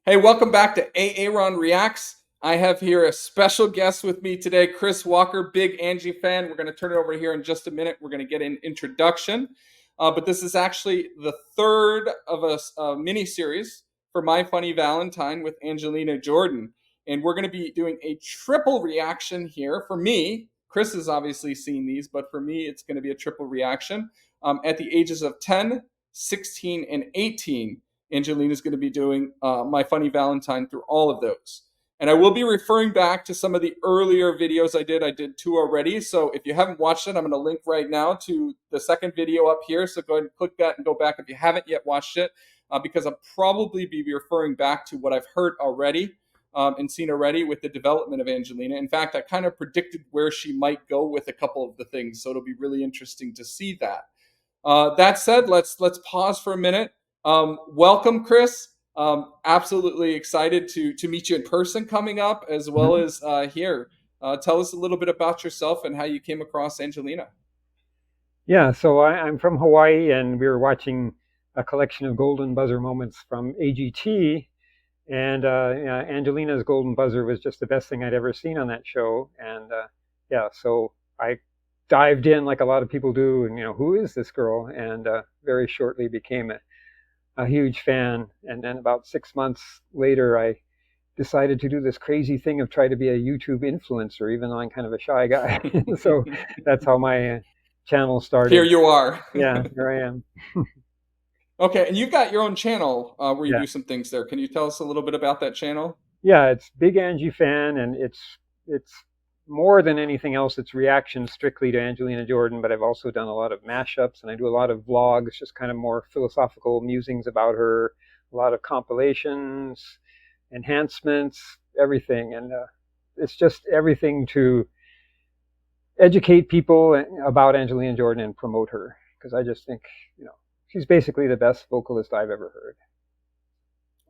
Hey, welcome back to A-Aron Reacts. I have here a special guest with me today, Chris Walker, big Angie fan. We're going to turn it over here in just a minute. We're going to get an introduction. But this is actually the third of a mini series for My Funny Valentine with Angelina Jordan. And we're going to be doing a triple reaction here. For me, Chris has obviously seen these, but for me, it's going to be a triple reaction. At the ages of 10, 16, and 18. Angelina's going to be doing My Funny Valentine through all of those. And I will be referring back to some of the earlier videos I did. I did two already. So if you haven't watched it, I'm going to link right now to the second video up here. So go ahead and click that and go back if you haven't yet watched it, because I'll probably be referring back to what I've heard already and seen already with the development of Angelina. In fact, I kind of predicted where she might go with a couple of the things. So it'll be really interesting to see that. That said, let's pause for a minute. Welcome, Chris. Absolutely excited to meet you in person coming up, as well as here. Tell us a little bit about yourself and how you came across Angelina. Yeah, so I'm from Hawaii, and we were watching a collection of golden buzzer moments from AGT, and yeah, Angelina's golden buzzer was just the best thing I'd ever seen on that show, and yeah, so I dived in like a lot of people do, and who is this girl? And very shortly became a huge fan, and then about 6 months later, I decided to do this crazy thing of try to be a YouTube influencer, even though I'm kind of a shy guy. So that's how my channel Here started. you are. Yeah, here I am. Okay, and you've got your own channel where you Yeah, do some things there. Can you tell us a little bit about that channel? yeah. It's BigAngieFan, and it's more than anything else. It's reactions strictly to Angelina Jordan, but I've also done a lot of mashups, and I do a lot of vlogs, just kind of more philosophical musings about her. A lot of compilations, enhancements, everything, and it's just everything to educate people about Angelina Jordan and promote her, because I just think she's basically the best vocalist I've ever heard.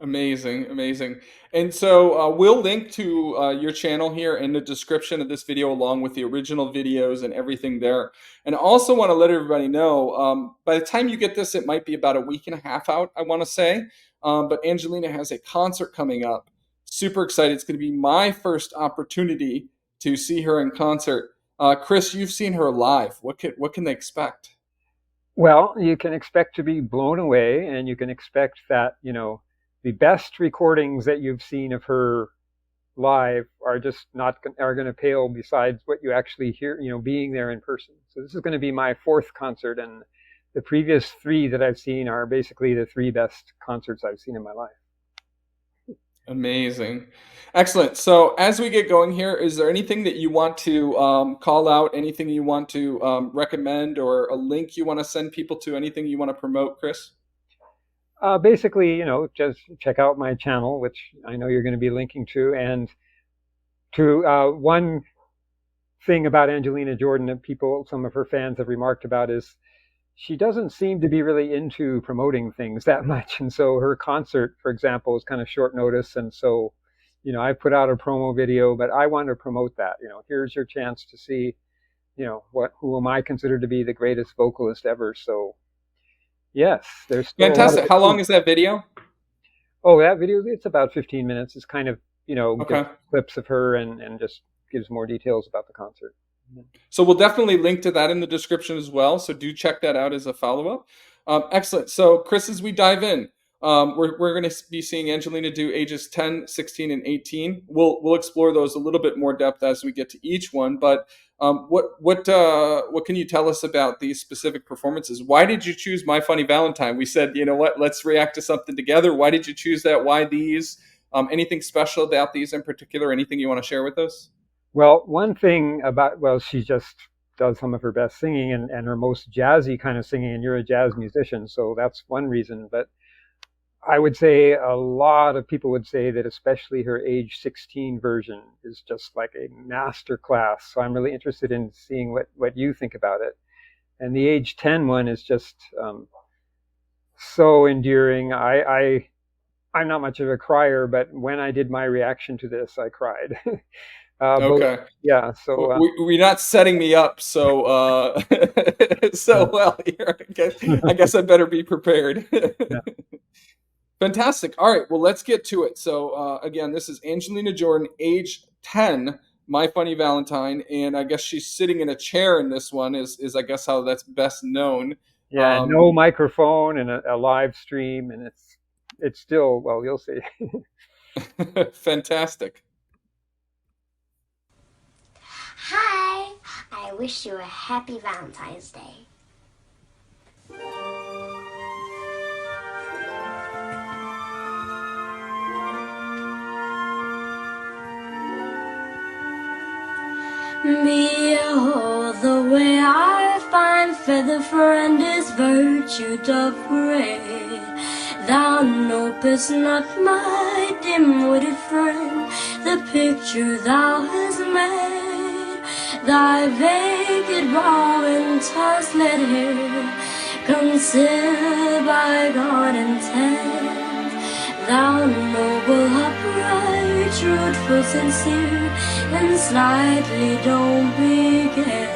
Amazing, amazing. And so we'll link to your channel here in the description of this video, along with the original videos and everything there. And I also want to let everybody know, by the time you get this, it might be about a week and a half out, I want to say. But Angelina has a concert coming up. Super excited. It's going to be my first opportunity to see her in concert. Chris, you've seen her live. What can they expect? Well, you can expect to be blown away, and you can expect that the best recordings that you've seen of her live are just not are going to pale besides what you actually hear, being there in person. So this is going to be my fourth concert, and the previous three that I've seen are basically the three best concerts I've seen in my life. Amazing. Excellent. So as we get going here, is there anything that you want to call out, anything you want to recommend, or a link you want to send people to, anything you want to promote, Chris? Basically, just check out my channel, which I know you're going to be linking to, and to one thing about Angelina Jordan that some of her fans have remarked about is she doesn't seem to be really into promoting things that much. And so her concert, for example, is kind of short notice. And so, I put out a promo video, but I want to promote that. Here's your chance to see, who am I considered to be the greatest vocalist ever. So, yes, there's still a lot of Fantastic. it. How long is that video? Oh, that video, it's about 15 minutes. It's kind of, Okay. gives clips of her and just gives more details about the concert. So we'll definitely link to that in the description as well. So do check that out as a follow-up. Excellent. So Chris, as we dive in, we're going to be seeing Angelina do ages 10, 16, and 18. We'll explore those a little bit more depth as we get to each one. But what can you tell us about these specific performances? Why did you choose My Funny Valentine? We said, you know what, let's react to something together. Why did you choose that? Why these? Anything special about these in particular? Anything you want to share with us? Well, one thing well, she just does some of her best singing and her most jazzy kind of singing, and you're a jazz musician, so that's one reason. But I would say a lot of people would say that especially her age 16 version is just like a master class. So I'm really interested in seeing what you think about it. And the age 10 one is just so endearing. I'm not much of a crier, but when I did my reaction to this, I cried. Both, Okay. yeah. So We're not setting me up so so uh, well here. I guess I better be prepared. yeah. Fantastic. All right, well, let's get to it. So, again, this is Angelina Jordan, age 10, My Funny Valentine, and I guess she's sitting in a chair in this one, is I guess how that's best known. Yeah, Um, no microphone and a live stream, and it's still, well, you'll see. Fantastic. Hi! I wish you a happy Valentine's Day. Behold the way I find feather friend is virtue doth parade. Thou knowest not my dim-witted friend, the picture thou hast made. Thy vacant brow and tosslet hair conceal bygone intent. Thou noble, upright, truthful, sincere, and slightly don't begin.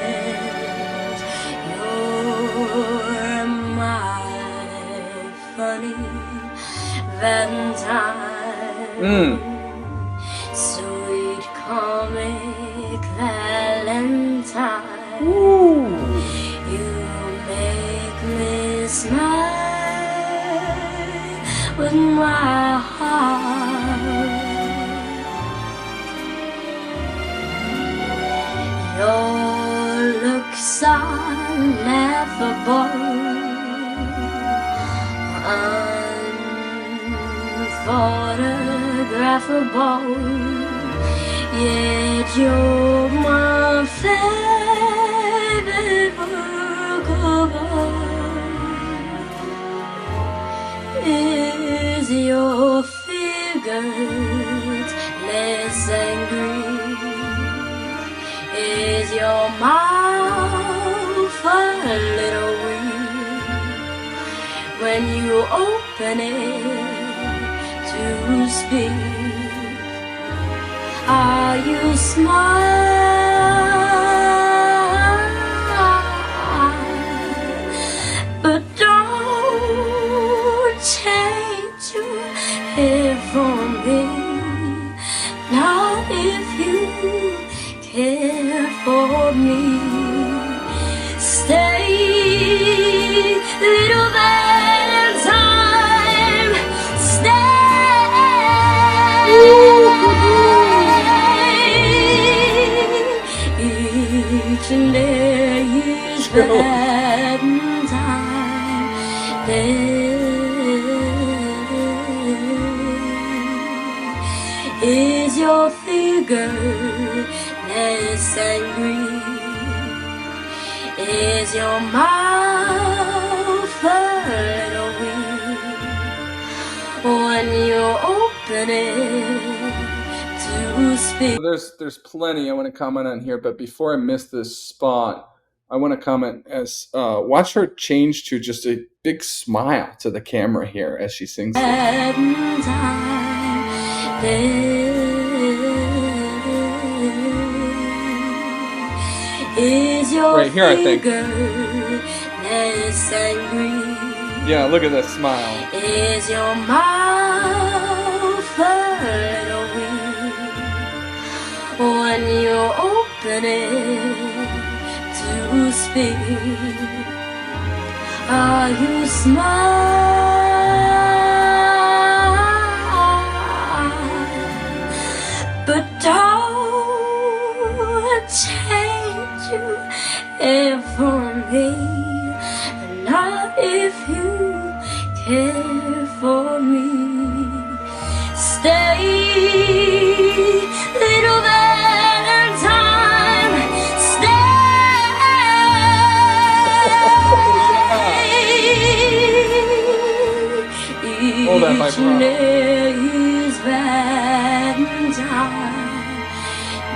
You're my funny Valentine, sweet comic Valentine. Ooh. You make me smile with my heart. Your looks are laughable, unphotographable, yet you're my favorite work of art. Is your figure less angry? Is your mouth a little weak when you open it to speak? Are you smart? But don't change your hair for me, not if you care for me. Stay, little Valentine, stay. Each and every year's Valentine Day. Is your figure less angry? Is your mouth a little weak when you open it to speak? There's plenty I want to comment on here, but before I miss this spot, I want to comment as watch her change to just a big smile to the camera here as she sings this. Is your Right here, I think. less angry? Yeah, look at that smile. Is your mouth a little weak when you open it to speak? Are you smart? But don't change your hair for me, not if you care for me. Stay, little Valentine, stay. Oh, that vibrato. Each day is Valentine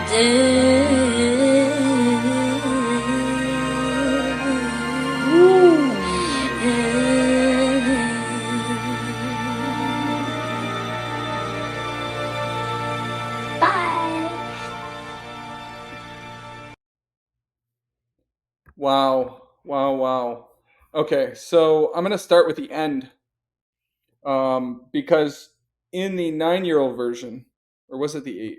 Day. Wow. Wow, wow. Okay, so I'm going to start with the end. because in the 9-year-old version, or was it the 8?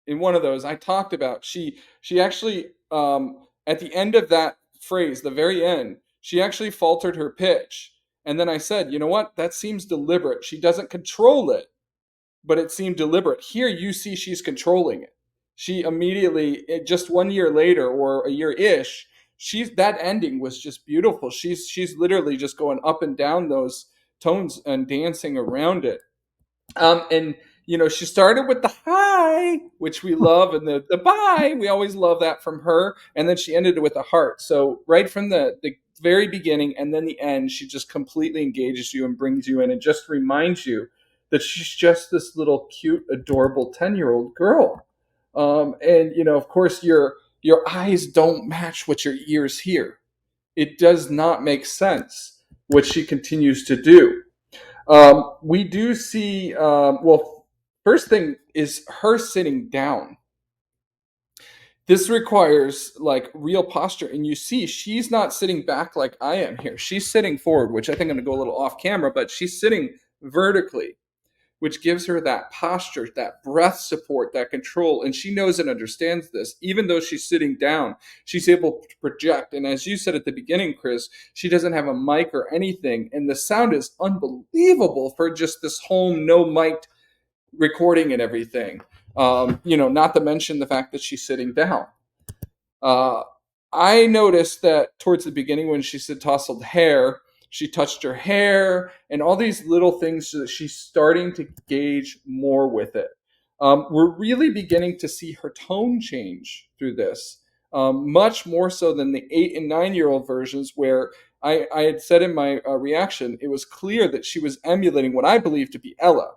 In one of those, I talked about she actually at the end of that phrase, the very end, she actually faltered her pitch, and then I said, you know what? That seems deliberate. She doesn't control it, but it seemed deliberate. Here, you see, she's controlling it. She immediately, just 1 year later or a year ish, she's that ending was just beautiful. She's literally just going up and down those tones and dancing around it. And she started with the hi, which we love, and the bye. We always love that from her. And then she ended it with a heart. So right from the very beginning and then the end, she just completely engages you and brings you in and just reminds you that she's just this little cute, adorable 10-year-old girl. And of course, your eyes don't match what your ears hear. It does not make sense what she continues to do. We do see, well, first thing is her sitting down. This requires like real posture. And you see, she's not sitting back like I am here. She's sitting forward, which I think I'm going to go a little off camera, but she's sitting vertically, which gives her that posture, that breath support, that control. And she knows and understands this. Even though she's sitting down, she's able to project. And as you said at the beginning, Chris, she doesn't have a mic or anything. And the sound is unbelievable for just this home, no mic recording and everything. Not to mention the fact that she's sitting down. I noticed that towards the beginning when she said tousled hair, she touched her hair and all these little things so that she's starting to gauge more with it. We're really beginning to see her tone change through this, much more so than the 8 and 9-year-old versions where I had said in my reaction, it was clear that she was emulating what I believe to be Ella.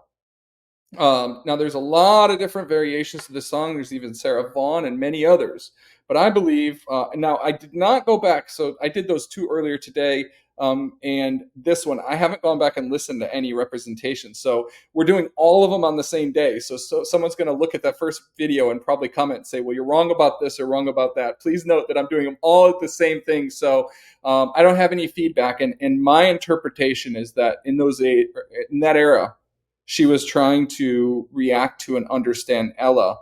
Now, there's a lot of different variations to this song. There's even Sarah Vaughan and many others. But I believe, now I did not go back. So I did those two earlier today. And this one, I haven't gone back and listened to any representation. So we're doing all of them on the same day. So someone's going to look at that first video and probably comment and say, well, you're wrong about this or wrong about that. Please note that I'm doing them all at the same thing. So I don't have any feedback. And my interpretation is that in that era, she was trying to react to and understand Ella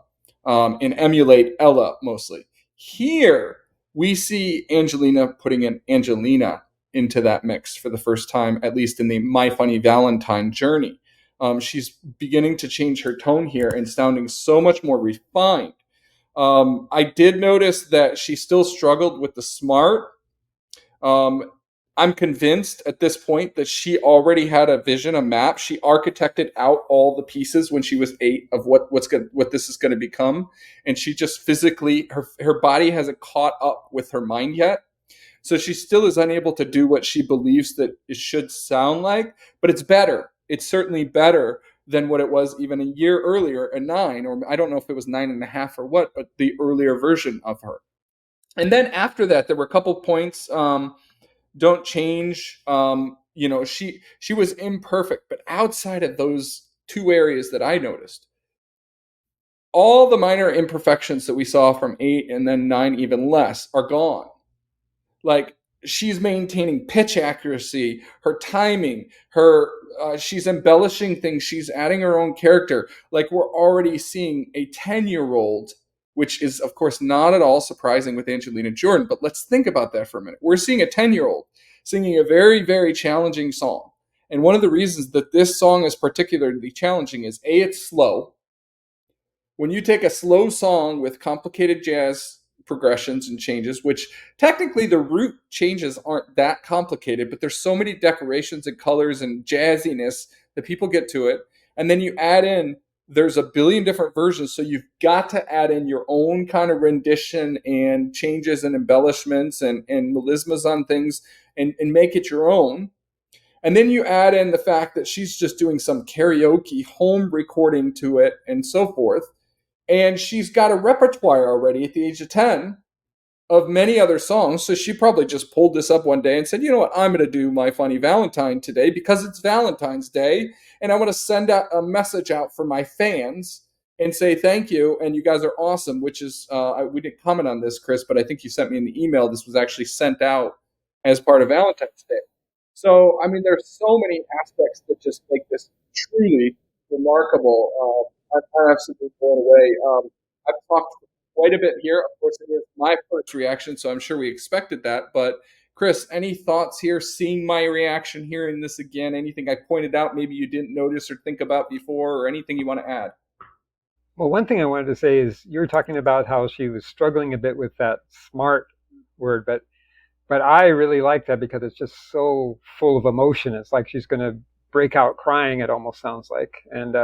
and emulate Ella mostly. Here, we see Angelina putting an Angelina into that mix for the first time, at least in the My Funny Valentine journey. She's beginning to change her tone here and sounding so much more refined. I did notice that she still struggled with the smart. I'm convinced at this point that she already had a vision, a map. She architected out all the pieces when she was 8 of what this is going to become, and she just physically her body hasn't caught up with her mind yet. So she still is unable to do what she believes that it should sound like, but it's better. It's certainly better than what it was even a year earlier, a 9, or I don't know if it was 9.5 or what, but the earlier version of her. And then after that, there were a couple points. Don't change. She was imperfect, but outside of those two areas that I noticed, all the minor imperfections that we saw from 8 and then 9, even less, are gone. Like, she's maintaining pitch accuracy, her timing, she's embellishing things, she's adding her own character. Like, we're already seeing a 10-year-old, which is, of course, not at all surprising with Angelina Jordan. But let's think about that for a minute. We're seeing a 10-year-old singing a very, very challenging song. And one of the reasons that this song is particularly challenging is, A, it's slow. When you take a slow song with complicated jazz progressions and changes, which technically the root changes aren't that complicated, but there's so many decorations and colors and jazziness that people get to it. And then you add in, there's a billion different versions, so you've got to add in your own kind of rendition and changes and embellishments and melismas on things and make it your own. And then you add in the fact that she's just doing some karaoke home recording to it and so forth. And she's got a repertoire already at the age of 10 of many other songs. So she probably just pulled this up one day and said, you know what, I'm going to do My Funny Valentine today because it's Valentine's Day. And I want to send out a message out for my fans and say thank you. And you guys are awesome, which is, we didn't comment on this, Chris, but I think you sent me an email. This was actually sent out as part of Valentine's Day. So, I mean, there's so many aspects that just make this truly remarkable. I'm absolutely blown away. I've talked quite a bit here. Of course, it is my first reaction, so I'm sure we expected that. But Chris, any thoughts here, seeing my reaction, hearing this again? Anything I pointed out maybe you didn't notice or think about before, or anything you want to add? Well, one thing I wanted to say is you were talking about how she was struggling a bit with that smart word, but I really like that because it's just so full of emotion. It's like she's going to break out crying. It almost sounds like, and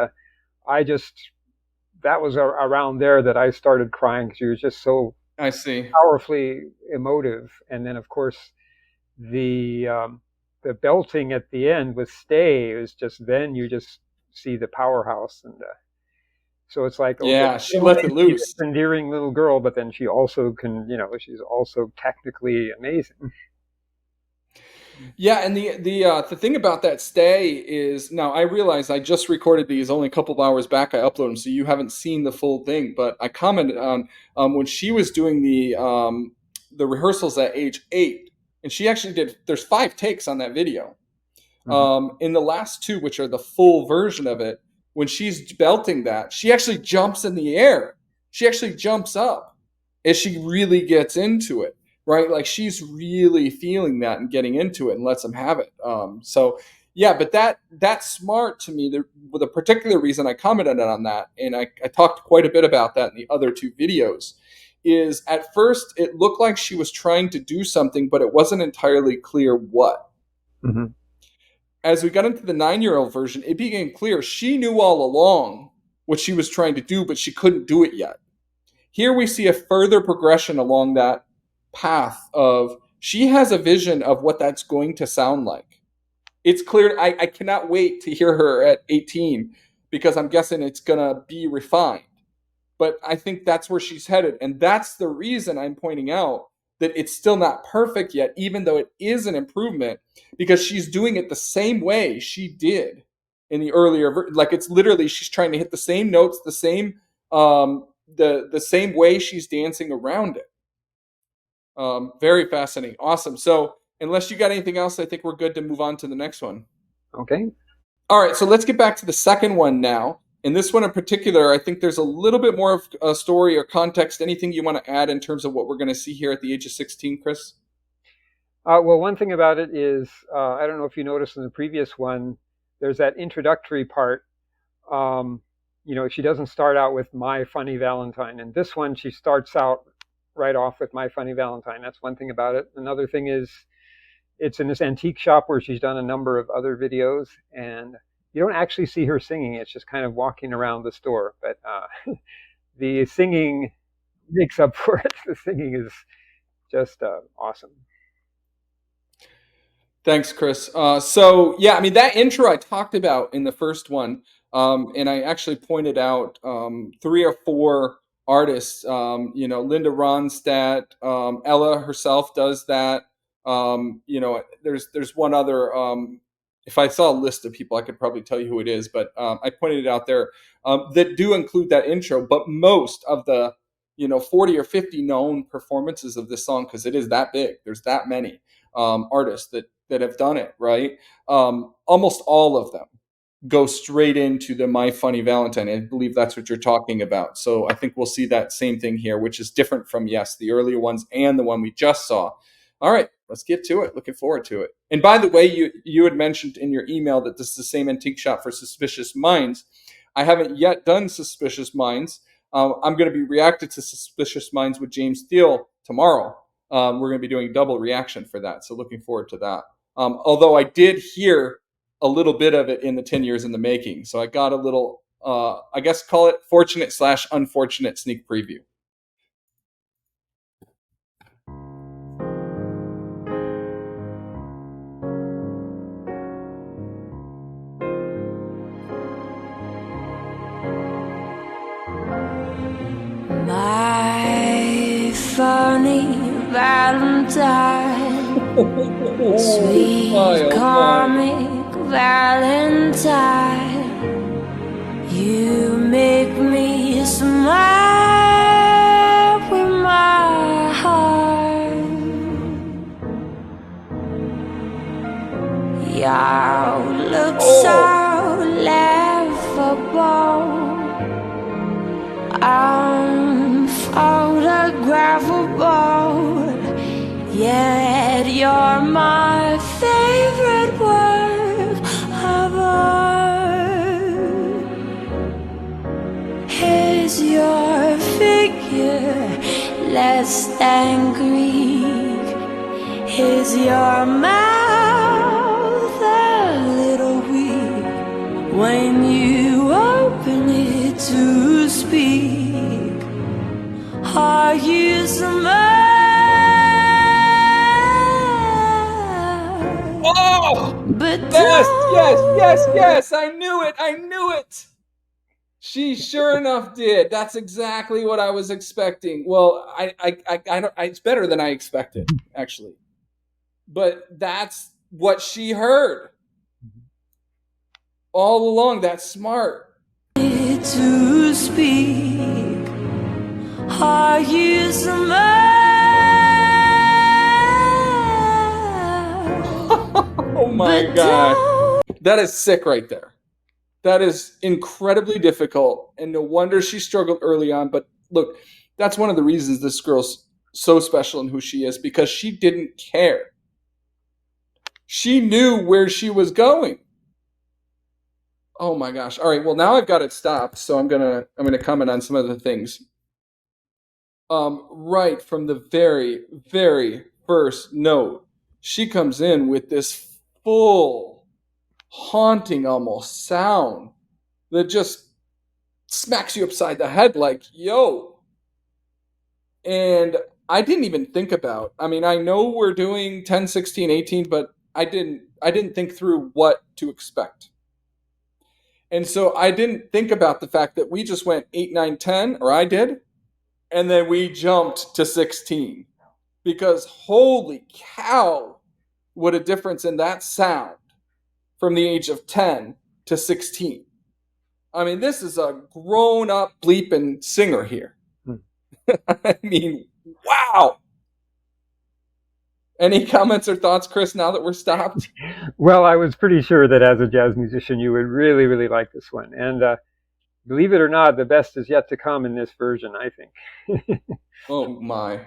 I just that was around there that I started crying because she was just so I see. powerfully emotive. And then, of course, the um, the belting at the end with "Stay" is just then you just see the powerhouse, and so it's like, okay, Yeah, she not only left it is she loose. this endearing little girl, but then she also can, she's also technically amazing. Yeah, and the thing about that stay is now I realize I just recorded these only a couple of hours back. I uploaded them, so you haven't seen the full thing. But I commented on when she was doing the rehearsals at age 8, and she actually did. There's 5 takes on that video. Hmm. In the last 2, which are the full version of it, when she's belting that, she actually jumps in the air. She actually jumps up as she really gets into it, right? Like she's really feeling that and getting into it and lets them have it. So yeah, but that's smart to me. The particular reason I commented on that, and I talked quite a bit about that in the other 2 videos, is at first it looked like she was trying to do something, but it wasn't entirely clear what. Hmm. As we got into the 9-year-old version, it became clear she knew all along what she was trying to do, but she couldn't do it yet. Here we see a further progression along that path of she has a vision of what that's going to sound like. It's clear. I cannot wait to hear her at 18 because I'm guessing it's going to be refined. But I think that's where she's headed. And that's the reason I'm pointing out that it's still not perfect yet, even though it is an improvement, because she's doing it the same way she did in the earlier. Like it's literally she's trying to hit the same notes, the same way she's dancing around it. Very fascinating, awesome. So unless you got anything else, I think we're good to move on to the next one. Okay. All right, so let's get back to the second one now. In this one in particular, I think there's a little bit more of a story or context. Anything you want to add in terms of what we're going to see here at the age of 16, Chris? Well, one thing about it is, I don't know if you noticed in the previous one, there's that introductory part. Um, she doesn't start out with "My Funny Valentine." And this one, she starts out right off with "My Funny Valentine." That's one thing about it. Another thing is, it's in this antique shop where she's done a number of other videos, and you don't actually see her singing. It's just kind of walking around the store. But the singing makes up for it. The singing is just awesome. Thanks, Chris. So yeah, I mean that intro I talked about in the first one, and I actually pointed out 3 or 4 artists. Linda Ronstadt, Ella herself does that. There's one other. If I saw a list of people, I could probably tell you who it is, but I pointed it out there that do include that intro. But most of the 40 or 50 known performances of this song, because it is that big. There's that many artists that have done it, right? Almost all of them go straight into the My Funny Valentine. I believe that's what you're talking about. So I think we'll see that same thing here, which is different from, yes, the earlier ones and the one we just saw. All right, let's get to it. Looking forward to it. And by the way, you had mentioned in your email that this is the same antique shop for Suspicious Minds. I haven't yet done Suspicious Minds. I'm going to be reacting to Suspicious Minds with James Steele tomorrow. We're going to be doing double reaction for that. So looking forward to that. Although I did hear a little bit of it in the 10 years in the making. So I got a little, I guess call it fortunate/unfortunate sneak preview. My funny Valentine, sweet comic Valentine, you make me smile with my heart. unphotographable, yet you're my favorite work of art. Is your figure less than Greek? Is your mouth a little weak when you open it to speak? Are you smart? Oh! But Yes! I knew it! She sure enough did. That's exactly what I was expecting. Well, it's better than I expected, actually. But that's what she heard all along. That's smart. to speak. Are you smart? Oh my God. That is sick right there. That is incredibly difficult, and no wonder she struggled early on. But look, that's one of the reasons this girl's so special in who she is, because she didn't care. She knew where she was going. Oh my gosh. All right, well now I've got it stopped, so I'm gonna comment on some of the things. Right from the very, very first note, she comes in with this full, haunting almost sound that just smacks you upside the head like, yo. And I didn't even think about, I mean, I know we're doing 10, 16, 18, but I didn't think through what to expect. And so I didn't think about the fact that we just went 8, 9, 10, or I did, and then we jumped to 16. Because holy cow, what a difference in that sound from the age of 10 to 16. I mean, this is a grown-up bleeping singer here. I mean, wow. Any comments or thoughts, Chris, now that we're stopped? Well, I was pretty sure that as a jazz musician, you would really, really like this one. And believe it or not, the best is yet to come in this version, I think. Oh my.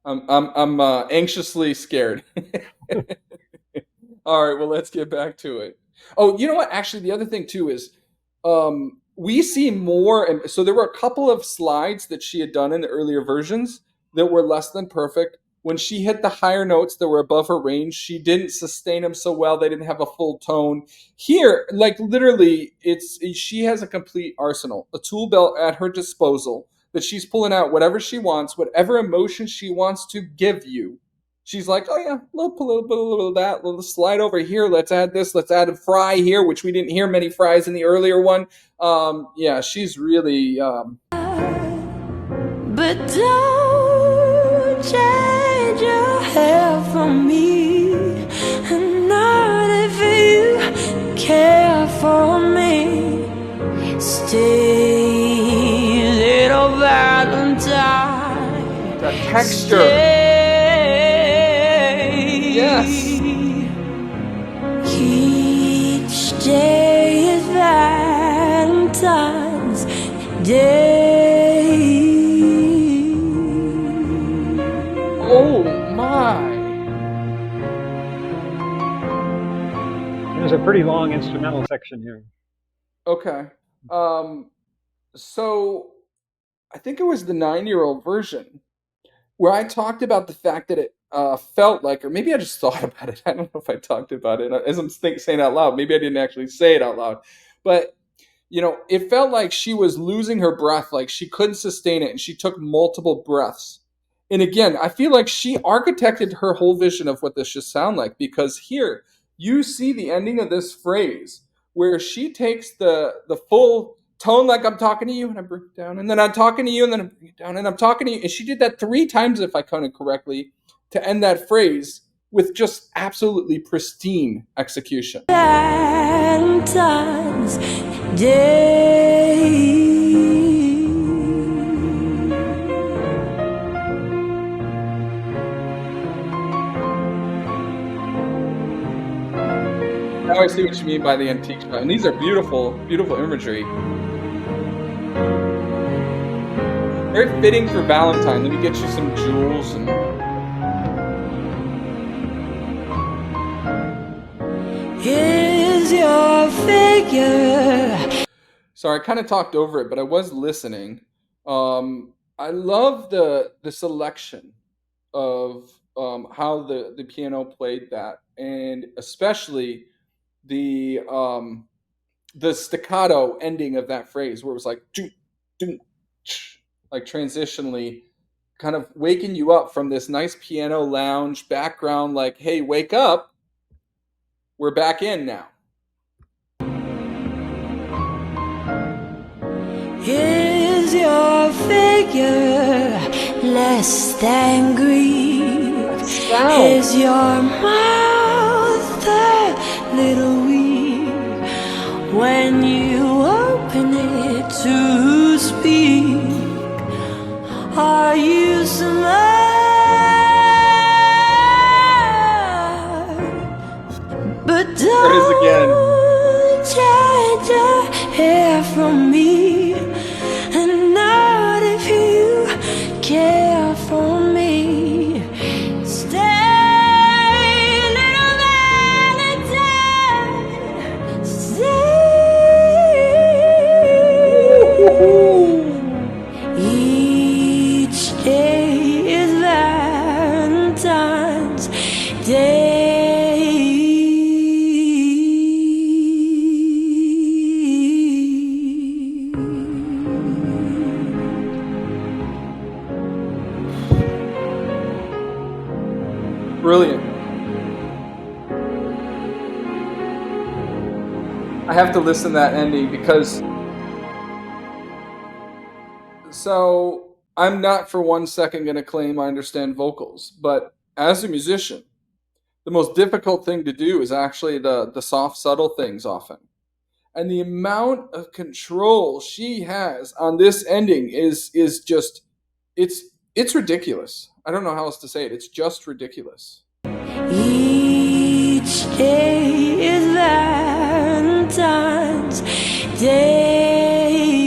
I'm anxiously scared. All right, well, let's get back to it. Oh, you know what? Actually, the other thing too is we see more, and so there were a couple of slides that she had done in the earlier versions that were less than perfect. When she hit the higher notes that were above her range, she didn't sustain them so well. They didn't have a full tone. Here, like literally, she has a complete arsenal, a tool belt at her disposal that she's pulling out whatever she wants, whatever emotion she wants to give you. She's like, oh yeah, a little of that, a little slide over here. Let's add this. Let's add a fry here, which we didn't hear many fries in the earlier one. Yeah, she's really. But don't change your hair from me, and not if you care for me. Stay, little Valentine. The texture. Stay. Yes. Each day is Valentine's Day. Oh my. There's a pretty long instrumental section here. Okay. So I think it was the 9-year-old version where I talked about the fact that it felt like, or maybe I just thought about it. I don't know if I talked about it as I'm saying it out loud. Maybe I didn't actually say it out loud, but it felt like she was losing her breath, like she couldn't sustain it, and she took multiple breaths. And again, I feel like she architected her whole vision of what this should sound like, because here you see the ending of this phrase where she takes the full tone, like I'm talking to you and I bring it down, and then I'm talking to you and then I bring it down, and I'm talking to you. And she did that 3 times, if I counted correctly, to end that phrase with just absolutely pristine execution. Valentine's Day. Now I see what you mean by the antique shot. And these are beautiful, beautiful imagery. Very fitting for Valentine. Let me get you some jewels and. Is your figure. Sorry, I kind of talked over it, but I was listening. I love the selection of how the piano played that, and especially the um, the staccato ending of that phrase, where it was like doo, doo, like transitionally, kind of waking you up from this nice piano lounge background, like, "Hey, wake up, we're back in now." Is your figure less than Greek? Sound. Is your mouth a little weak when you open it to speak? Are you smart? But There it is again. don't change your hair from me, and not if you care for me. Stay, little Valentine, stay. Each day is Valentine's Brilliant. I have to listen to that ending because so I'm not for one second going to claim I understand vocals, but as a musician, the most difficult thing to do is actually the soft, subtle things often. And the amount of control she has on this ending is just it's ridiculous. I don't know how else to say it. It's just ridiculous. Each day is Valentine's Day.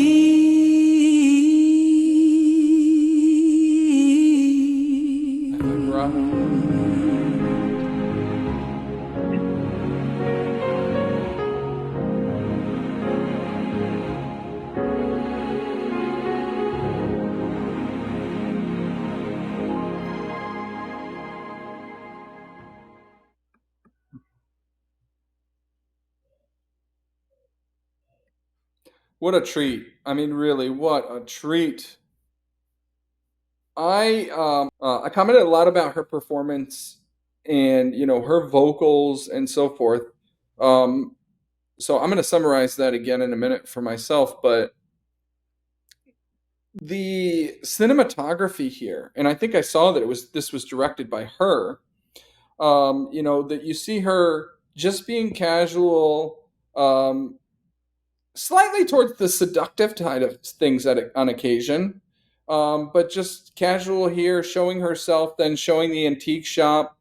What a treat. I mean, really, what a treat. I commented a lot about her performance and her vocals and so forth. Um, so I'm going to summarize that again in a minute for myself, but the cinematography here, and I think I saw that this was directed by her. That you see her just being casual, slightly towards the seductive side of things on occasion, but just casual here, showing herself, then showing the antique shop,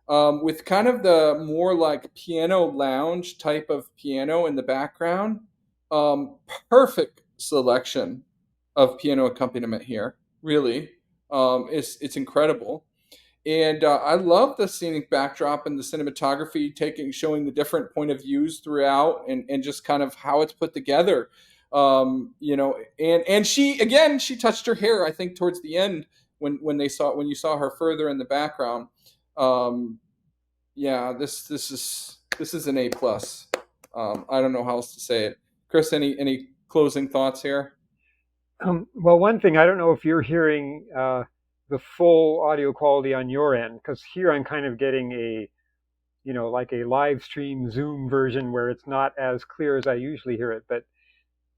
with kind of the more like piano lounge type of piano in the background. Um, Perfect selection of piano accompaniment here. Really, it's incredible. And I love the scenic backdrop and the cinematography, showing the different point of views throughout, and just kind of how it's put together. And she touched her hair, I think, towards the end when you saw her further in the background. Um, yeah, this is an A plus. I don't know how else to say it. Chris, any closing thoughts here? Well, one thing, I don't know if you're hearing the full audio quality on your end, because here I'm kind of getting like a live stream Zoom version where it's not as clear as I usually hear it. But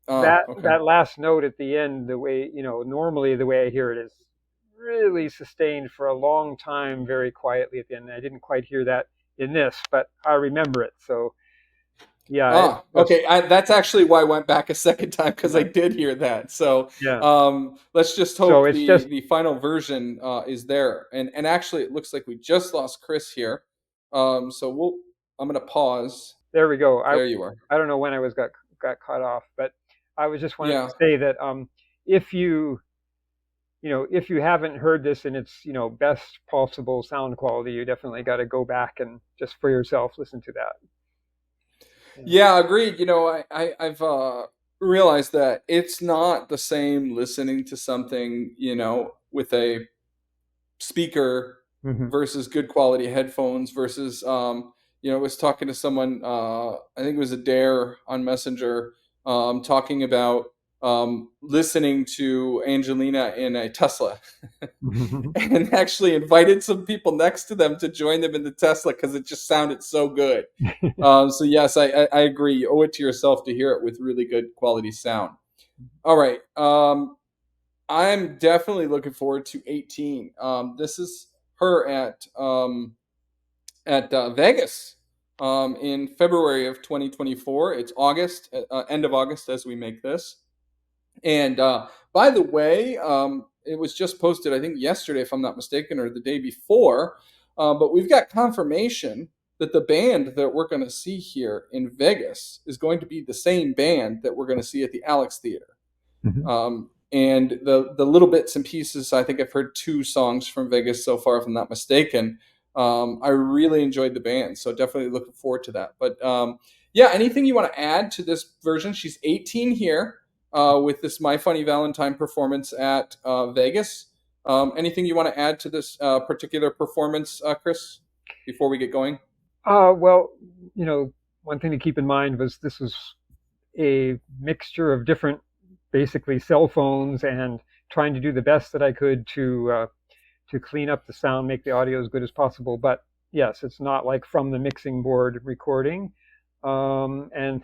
Okay. that last note at the end, the way, normally the way I hear it is really sustained for a long time, very quietly at the end. I didn't quite hear that in this, but I remember it. So yeah. Okay. That's actually why I went back a second time, because I did hear that. So Yeah. let's just So hope it's just the final version is there. And actually, it looks like we just lost Chris here. So I'm gonna pause. there we go. There you are. I don't know when I got cut off, but I was just wanted Yeah. to say that if you if you haven't heard this in its, best possible sound quality, you definitely got to go back and just for yourself listen to that. Yeah, agreed. I've realized that it's not the same listening to something, with a speaker Mm-hmm. versus good quality headphones versus, I was talking to someone, I think it was a Dare on Messenger, talking about listening to Angelina in a Tesla and actually invited some people next to them to join them in the Tesla because it just sounded so good. So yes, I agree. You owe it to yourself to hear it with really good quality sound. All right. I'm definitely looking forward to 18. This is her at Vegas in February of 2024. It's August, end of August as we make this. And by the way, it was just posted, I think yesterday, if I'm not mistaken, or the day before. But we've got confirmation that the band that we're going to see here in Vegas is going to be the same band that we're going to see at the Alex Theater. Mm-hmm. And the little bits and pieces, I think I've heard 2 songs from Vegas so far, if I'm not mistaken. I really enjoyed the band, so definitely looking forward to that. But yeah, anything you want to add to this version? She's 18 here with this My Funny Valentine performance at Vegas. Anything you want to add to this particular performance, Chris, before we get going? Well, one thing to keep in mind was this was a mixture of different, basically cell phones, and trying to do the best that I could to clean up the sound, make the audio as good as possible. But yes, it's not like from the mixing board recording. And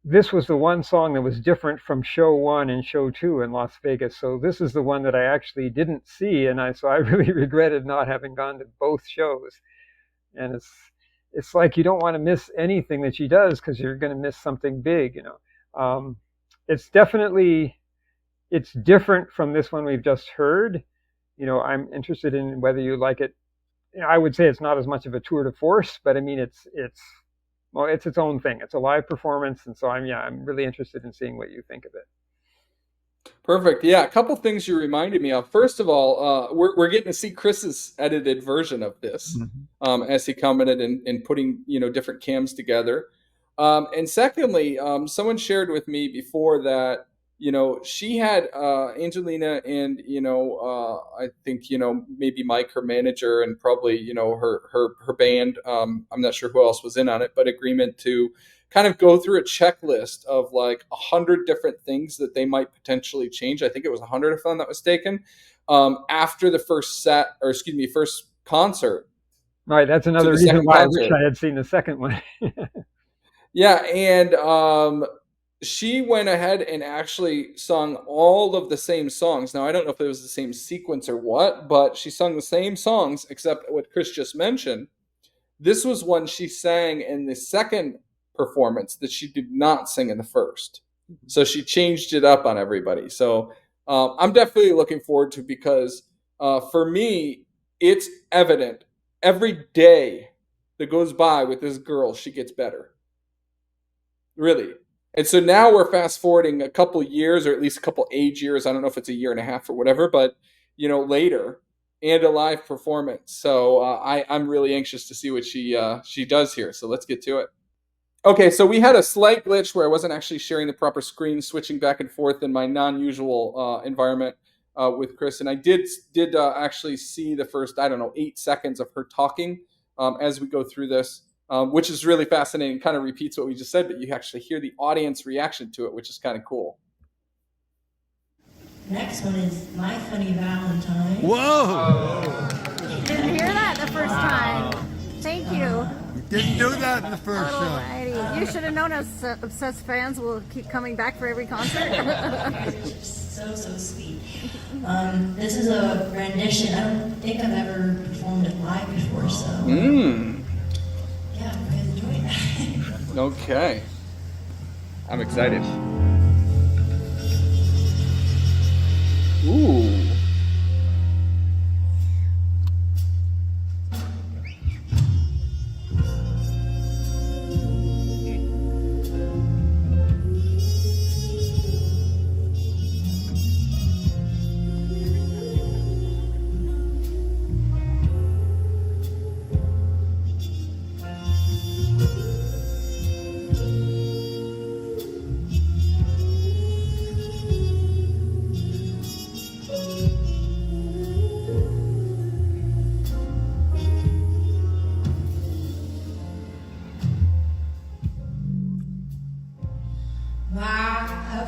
this was the one song that was different from show 1 and show 2 in Las Vegas. So this is the one that I actually didn't see, so I really regretted not having gone to both shows. And it's like you don't want to miss anything that she does because you're going to miss something big. It's definitely, it's different from this one we've just heard. I'm interested in whether you like it. I would say it's not as much of a tour de force, but I mean, it's its own thing. It's a live performance. And so I'm really interested in seeing what you think of it. Perfect. Yeah, a couple things you reminded me of. First of all, we're getting to see Chris's edited version of this as he commented and putting different cams together. And secondly, someone shared with me before that she had Angelina and I think maybe Mike, her manager, and probably her band. I'm not sure who else was in on it, but agreement to kind of go through a checklist of like 100 different things that they might potentially change. I think it was 100 if I'm not mistaken. After the first first concert. Right, that's another reason why I wish I had seen the second one. Yeah, and she went ahead and actually sung all of the same songs. Now, I don't know if it was the same sequence or what, but she sung the same songs except what Chris just mentioned. This was one she sang in the second performance that she did not sing in the first. So she changed it up on everybody. So I'm definitely looking forward to it because for me, it's evident every day that goes by with this girl, she gets better. Really. And so now we're fast forwarding a couple years, or at least a couple age years. I don't know if it's a year and a half or whatever, but later, and a live performance. So I'm really anxious to see what she does here. So let's get to it. Okay, so we had a slight glitch where I wasn't actually sharing the proper screen, switching back and forth in my non-usual environment with Chris, and I did actually see the first 8 seconds of her talking as we go through this. Which is really fascinating, kind of repeats what we just said, but you actually hear the audience reaction to it, which is kind of cool. Next one is My Funny Valentine. Whoa! Didn't hear that the first time. Thank you. Didn't do that in the first show. Alrighty. You should have known us obsessed fans will keep coming back for every concert. so sweet. This is a rendition. I don't think I've ever performed it live before, so... Yeah, I'm really enjoying that. Okay. I'm excited. Ooh.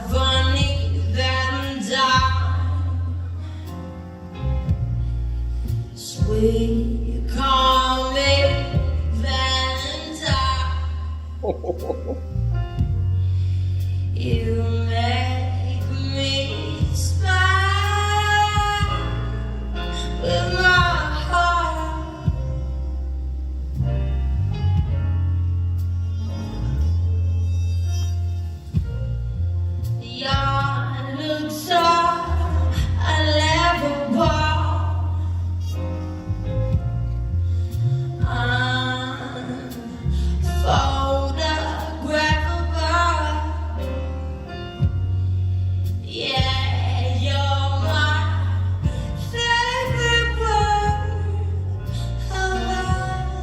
funny Valentine. Sweet, call me Valentine. You make me smile with my heart. Your looks are unlovable. Unphotographable. Yeah, you're my favorite part of life.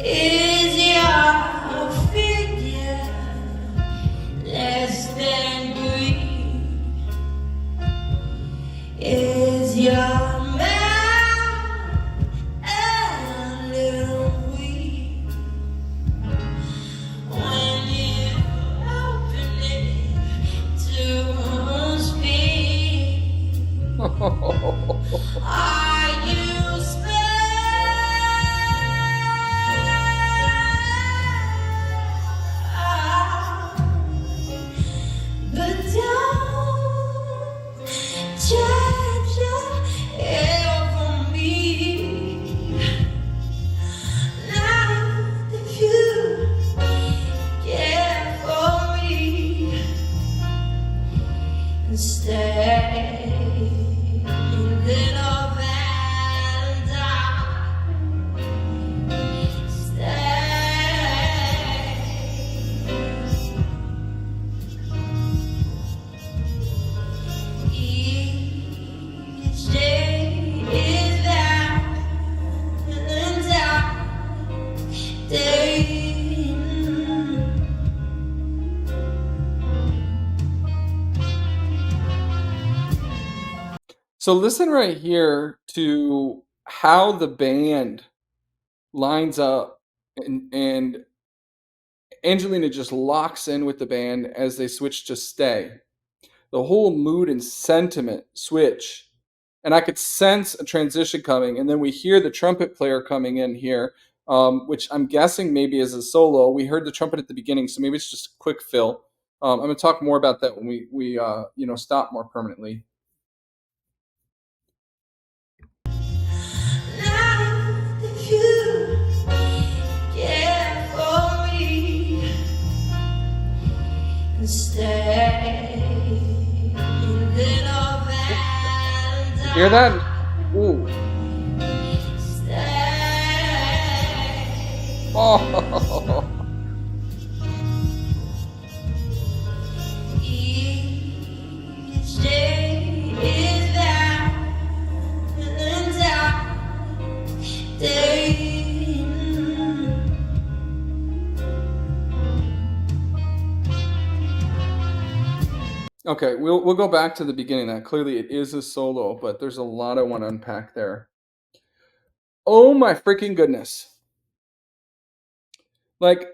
Is your figure less than green? Is your mouth a little weak when you open it to speak? Are you spellbound? But don't judge over me. Not if you care for me. And stay, little Valentine. Stay. Each day is Valentine Day. So listen right here to how the band lines up, and Angelina just locks in with the band as they switch to Stay. The whole mood and sentiment switch. And I could sense a transition coming. And then we hear the trumpet player coming in here, which I'm guessing maybe is a solo. We heard the trumpet at the beginning, so maybe it's just a quick fill. I'm going to talk more about that when we stop more permanently. Not if you care for me. And stay, little Valentine. Hear that? Ooh. Stay. Oh. Each day is Valentine Day. Okay, we'll go back to the beginning of that. Clearly it is a solo, but there's a lot I want to unpack there. Oh my freaking goodness. Like,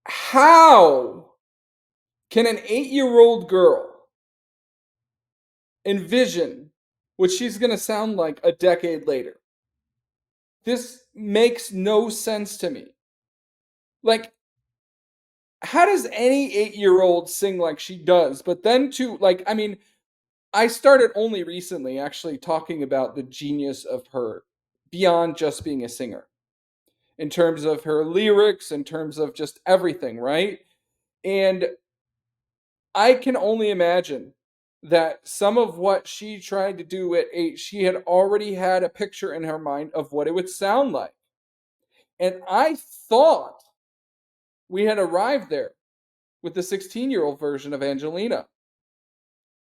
how can an 8-year-old girl envision what she's going to sound like a decade later? This makes no sense to me. Like, how does any 8-year-old sing like she does? But then I started only recently actually talking about the genius of her beyond just being a singer, in terms of her lyrics, in terms of just everything, right? And I can only imagine that some of what she tried to do at 8, she had already had a picture in her mind of what it would sound like. And I thought we had arrived there with the 16-year-old version of Angelina.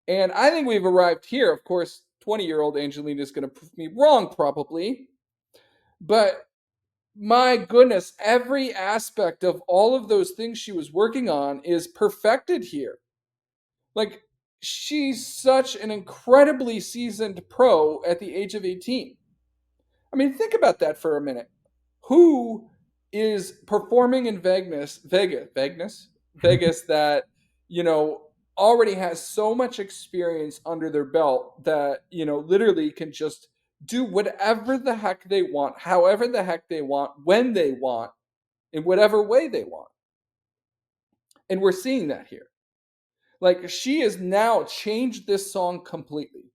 And I think we've arrived here. Of course, 20-year-old Angelina is going to prove me wrong, probably. But my goodness, every aspect of all of those things she was working on is perfected here. Like, she's such an incredibly seasoned pro at the age of 18. I mean, think about that for a minute. Who is performing in Vegas that, already has so much experience under their belt that, literally can just do whatever the heck they want, however the heck they want, when they want, in whatever way they want. And we're seeing that here. Like, she has now changed this song completely.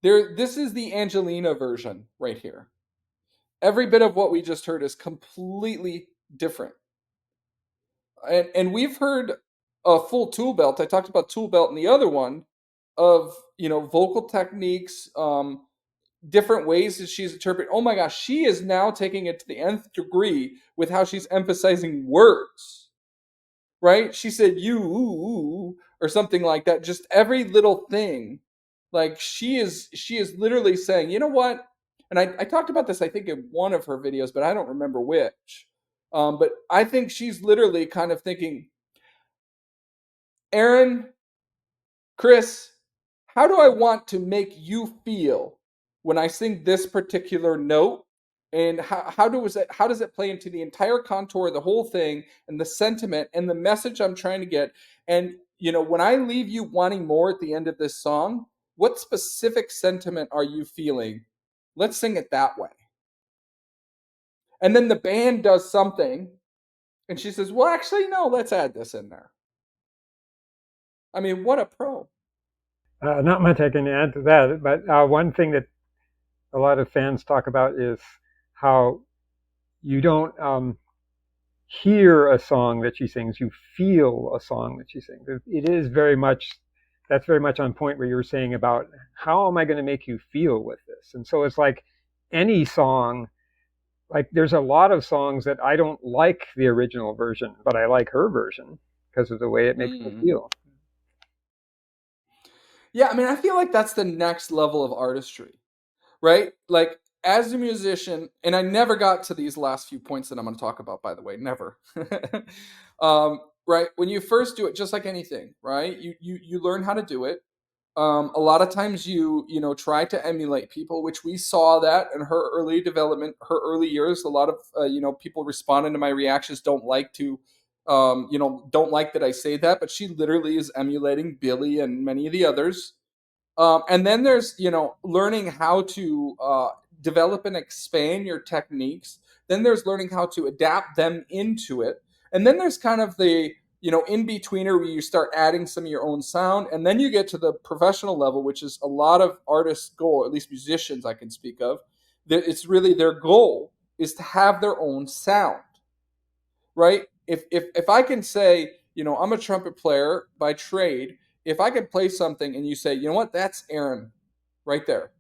This is the Angelina version right here. Every bit of what we just heard is completely different. And we've heard a full tool belt. I talked about tool belt in the other one of, vocal techniques, different ways that she's interpreting. Oh my gosh, she is now taking it to the nth degree with how she's emphasizing words. Right? She said you or something like that. Just every little thing. Like, she is literally saying, you know what? And I talked about this, I think, in one of her videos, but I don't remember which. But I think she's literally kind of thinking, Aaron, Chris, how do I want to make you feel when I sing this particular note? And how does it play into the entire contour of the whole thing and the sentiment and the message I'm trying to get? And, when I leave you wanting more at the end of this song, what specific sentiment are you feeling? Let's sing it that way. And then the band does something, and she says, well, actually, no, let's add this in there. I mean, what a pro. Not much I can add to that, but one thing that a lot of fans talk about is how you don't hear a song that she sings, you feel a song that she sings. It is very much, that's very much on point where you were saying about how am I going to make you feel with this? And so it's like any song, like there's a lot of songs that I don't like the original version, but I like her version because of the way it makes me feel. Yeah, I mean, I feel like that's the next level of artistry, right? Like, as a musician, and I never got to these last few points that I'm going to talk about, by the way, never. Right? When you first do it, just like anything, right? You learn how to do it. A lot of times you try to emulate people, which we saw that in her early development, her early years. A lot of people responding to my reactions don't like that I say that, but she literally is emulating Billy and many of the others. And then there's learning how to develop and expand your techniques. Then there's learning how to adapt them into it. And then there's kind of the in-betweener where you start adding some of your own sound. And then you get to the professional level, which is a lot of artists' goal, or at least musicians I can speak of. It's really their goal is to have their own sound, right? If I can say, I'm a trumpet player by trade, if I could play something and you say, you know what, that's Aaron right there,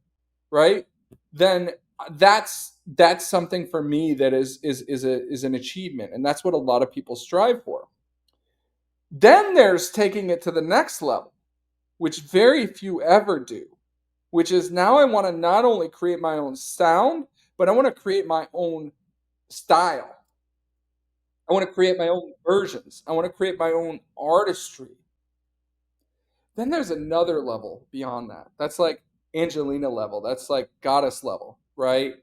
right? Then that's something for me that is an achievement, and that's what a lot of people strive for. Then there's taking it to the next level, which very few ever do, which is now I want to not only create my own sound, but I want to create my own style. I want to create my own versions. I want to create my own artistry. Then there's another level beyond that. That's like Angelina level. That's like goddess level, right?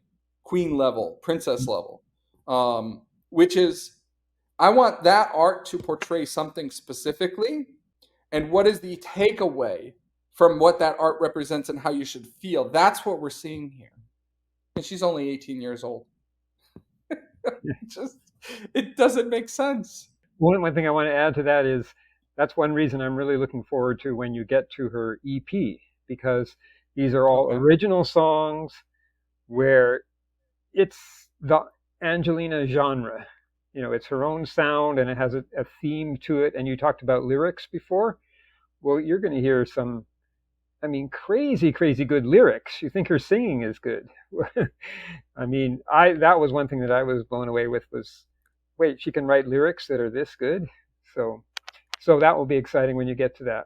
Queen level, princess level, which is I want that art to portray something specifically. And what is the takeaway from what that art represents and how you should feel? That's what we're seeing here. And she's only 18 years old. It doesn't make sense. One thing I want to add to that is that's one reason I'm really looking forward to when you get to her EP, because these are all original songs where it's the Angelina genre. It's her own sound and it has a theme to it. And you talked about lyrics before. Well, you're going to hear some, crazy, crazy good lyrics. You think her singing is good. That was one thing that I was blown away with was, wait, she can write lyrics that are this good? So that will be exciting when you get to that.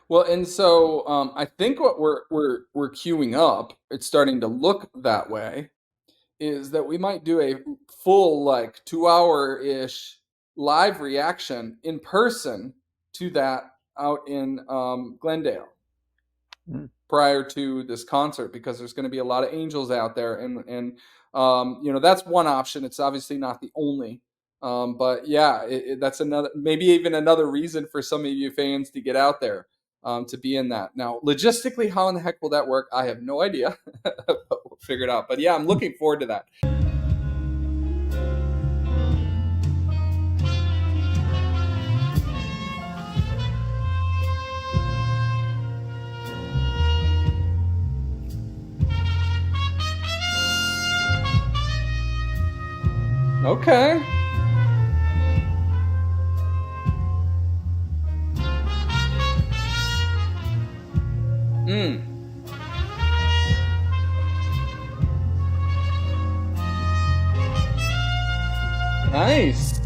Well, and so I think what we're queuing up, it's starting to look that way, is that we might do a full 2-hour-ish live reaction in person to that out in Glendale. prior to this concert, because there's going to be a lot of angels out there, and that's one option. It's obviously not the only, but yeah, that's another, maybe even another reason for some of you fans to get out there, to be in that. Now, logistically, how in the heck will that work? I have no idea, but we'll figure it out. But yeah, I'm looking forward to that. Okay. Nice.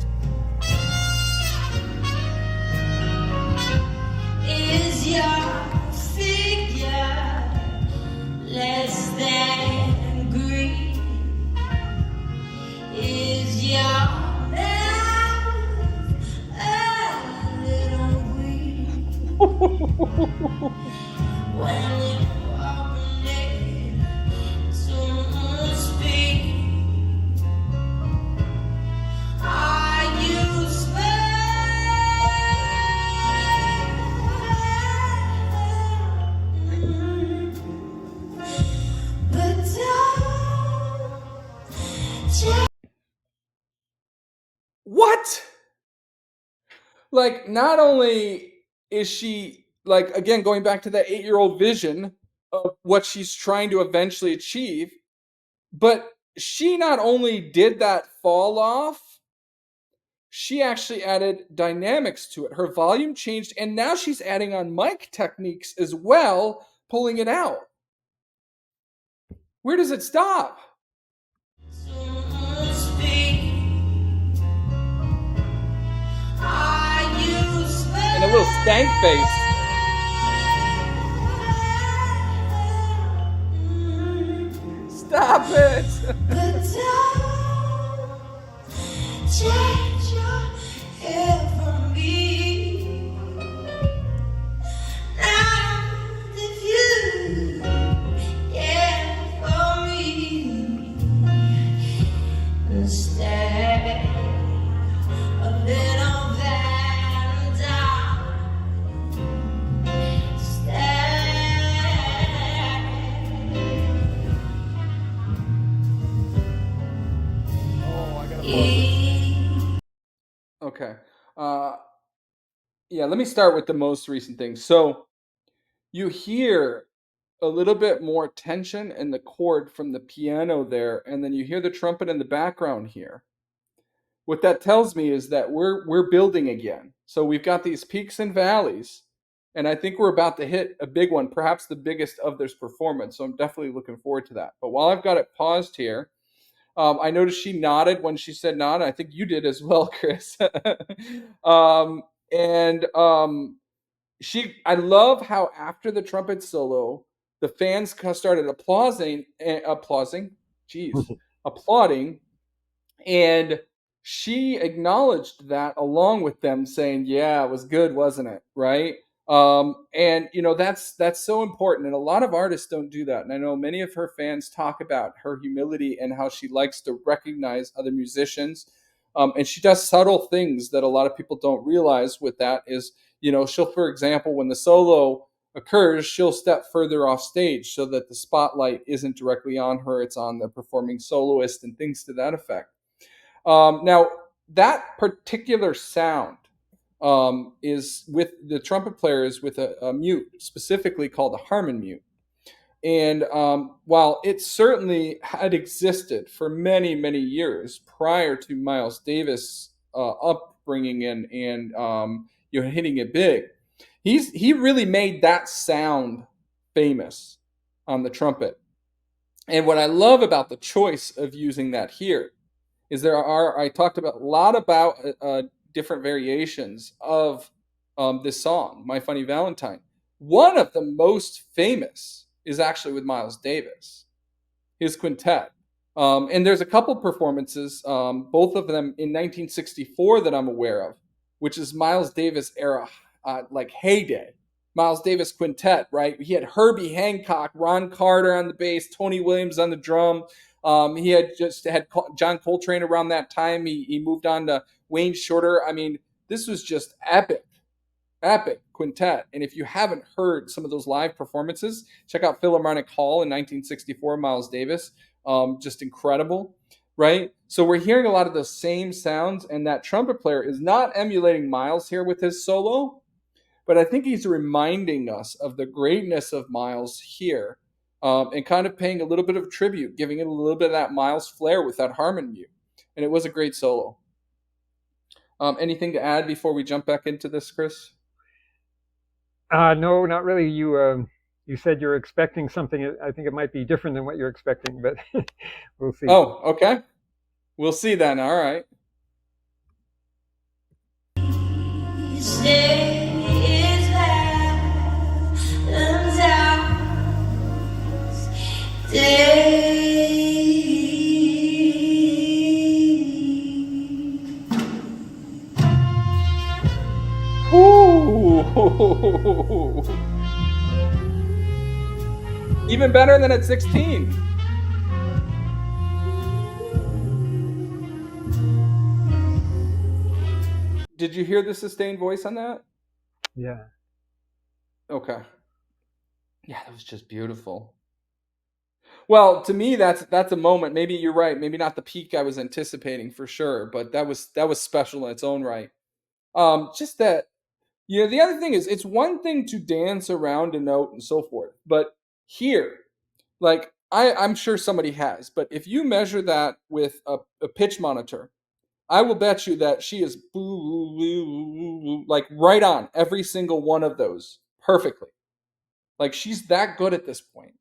Is your figure less than green? Is your mouth a little green? When you open it to speak, are you but don't What? Like, not only is she, like, again, going back to that 8-year-old vision of what she's trying to eventually achieve, but she not only did that fall off, she actually added dynamics to it. Her volume changed, and now she's adding on mic techniques as well, pulling it out. Where does it stop? And a little stank face. Stop it! change your hair for me. Now if you care for me, stay a little Valentine. Okay. Yeah, let me start with the most recent thing. So you hear a little bit more tension in the chord from the piano there, and then you hear the trumpet in the background here. What that tells me is that we're building again. So we've got these peaks and valleys, and I think we're about to hit a big one, perhaps the biggest of this performance. So I'm definitely looking forward to that. But while I've got it paused here, I noticed she nodded when she said nod. I think you did as well, Chris. And I love how after the trumpet solo, the fans started applauding, applauding, and she acknowledged that along with them, saying, "Yeah, it was good, wasn't it?" Right? And that's so important, and a lot of artists don't do that. And I know many of her fans talk about her humility and how she likes to recognize other musicians, and she does subtle things that a lot of people don't realize. With that is, she'll, for example, when the solo occurs, she'll step further off stage so that the spotlight isn't directly on her; it's on the performing soloist, and things to that effect. Now, that particular sound is with the trumpet player is with a mute, specifically called a Harmon mute. And while it certainly had existed for many, many years prior to Miles Davis' upbringing and hitting it big, he really made that sound famous on the trumpet. And what I love about the choice of using that here is I talked about a lot about different variations of this song, My Funny Valentine. One of the most famous is actually with Miles Davis, his quintet. And there's a couple performances, both of them in 1964 that I'm aware of, which is Miles Davis era, like heyday. Miles Davis quintet, right? He had Herbie Hancock, Ron Carter on the bass, Tony Williams on the drum. He had John Coltrane around that time. He moved on to Wayne Shorter. I mean, this was just epic quintet. And if you haven't heard some of those live performances, check out Philharmonic Hall in 1964, Miles Davis. Just incredible, right? So we're hearing a lot of those same sounds, and that trumpet player is not emulating Miles here with his solo, but I think he's reminding us of the greatness of Miles here, and kind of paying a little bit of tribute, giving it a little bit of that Miles flair with that harmon mute. And it was a great solo. Anything to add before we jump back into this, Chris? No, not really. You said you're expecting something. I think it might be different than what you're expecting, but we'll see. Oh, okay. We'll see then. All right. Ooh. Even better than at 16. Did you hear the sustained voice on that? Yeah. Okay. Yeah, that was just beautiful. Well, to me, that's a moment. Maybe you're right. Maybe not the peak I was anticipating for sure, but that was special in its own right. Just that, the other thing is, it's one thing to dance around a note and so forth, but here, like I'm sure somebody has, but if you measure that with a pitch monitor, I will bet you that she is like right on every single one of those perfectly. Like she's that good at this point.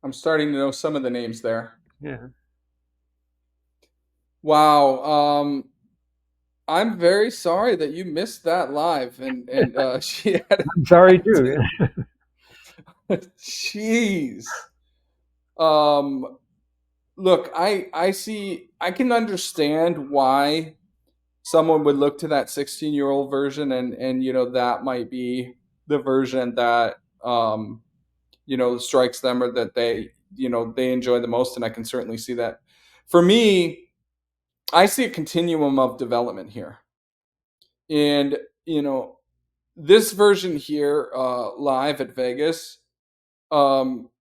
I'm starting to know some of the names there. Yeah. Wow. I'm very sorry that you missed that live, and she had. I'm sorry too. Jeez. Look, I see. I can understand why someone would look to that 16-year-old version, and that might be the version that strikes them, or that they enjoy the most, and I can certainly see that. For me, I see a continuum of development here, and this version here, live at Vegas,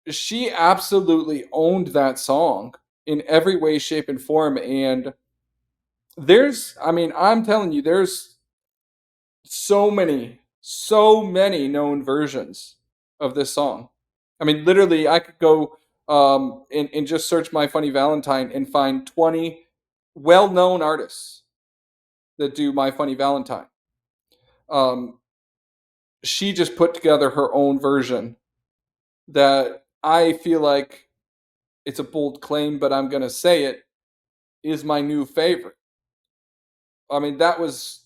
she absolutely owned that song in every way, shape, and form. And I'm telling you, there's so many known versions of this song. I mean, literally, I could go and just search My Funny Valentine and find 20 well-known artists that do My Funny Valentine. She just put together her own version that I feel like, it's a bold claim, but I'm going to say it, is my new favorite. I mean, it was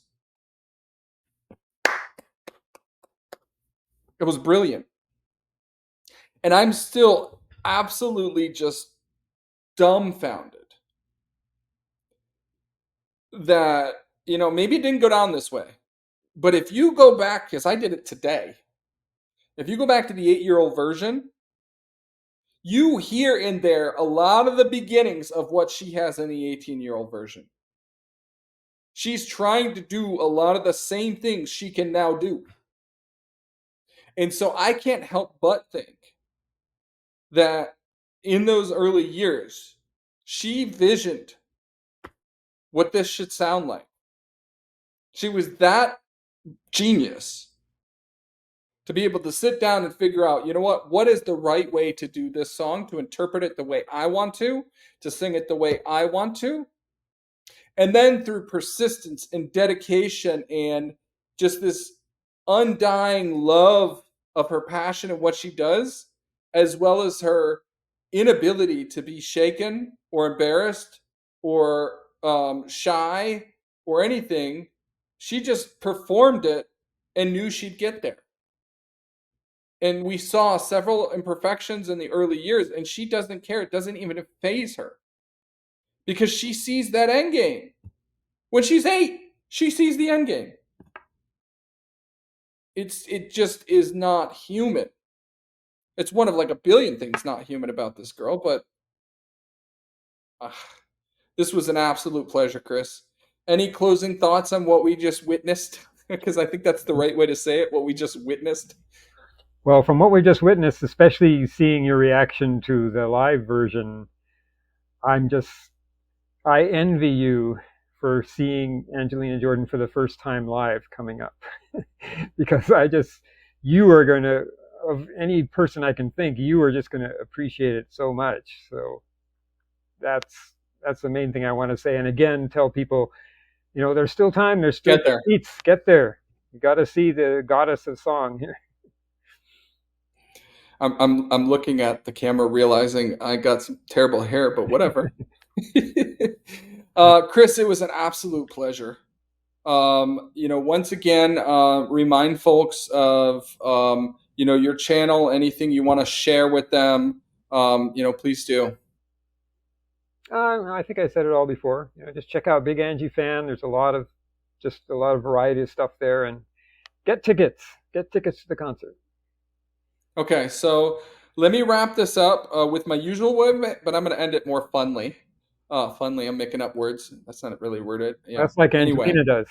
brilliant. And I'm still absolutely just dumbfounded that, maybe it didn't go down this way. But if you go back, because I did it today, if you go back to the 8-year-old version, you hear in there a lot of the beginnings of what she has in the 18-year-old version. She's trying to do a lot of the same things she can now do. And so I can't help but think that in those early years, she visioned what this should sound like. She was that genius to be able to sit down and figure out, you know what is the right way to do this song, to interpret it the way I want to sing it the way I want to. And then through persistence and dedication and just this undying love of her passion and what she does, as well as her inability to be shaken or embarrassed or shy or anything, she just performed it and knew she'd get there. And we saw several imperfections in the early years, and she doesn't care. It doesn't even faze her because she sees that end game. When she's 8, she sees the end game. It just is not human. It's one of like a billion things not human about this girl, but this was an absolute pleasure, Chris. Any closing thoughts on what we just witnessed? Because I think that's the right way to say it, what we just witnessed. Well, from what we just witnessed, especially seeing your reaction to the live version, I envy you for seeing Angelina Jordan for the first time live coming up. Because you are going to, of any person I can think, you are just going to appreciate it so much. So that's the main thing I want to say. And again, tell people, there's still time, there's still seats. Get there. You got to see the goddess of song here. I'm looking at the camera, realizing I got some terrible hair, but whatever. Chris, it was an absolute pleasure. Once again, remind folks of your channel. Anything you want to share with them, please do. I think I said it all before. Just check out BigAngieFan. There's a lot of variety of stuff there, and get tickets. Get tickets to the concert. Okay, so let me wrap this up with my usual way, but I'm going to end it more funly. Funly, I'm making up words. That's not really worded. Yeah. That's like Angelina does.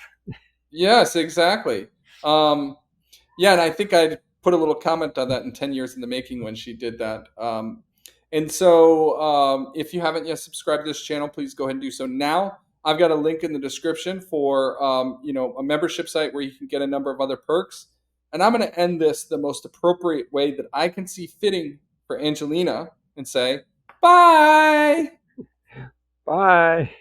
Yes, exactly. And I think I put a little comment on that in 10 years in the making when she did that. And so if you haven't yet subscribed to this channel, please go ahead and do so now. I've got a link in the description for a membership site where you can get a number of other perks. And I'm going to end this the most appropriate way that I can see fitting for Angelina and say, bye. Bye.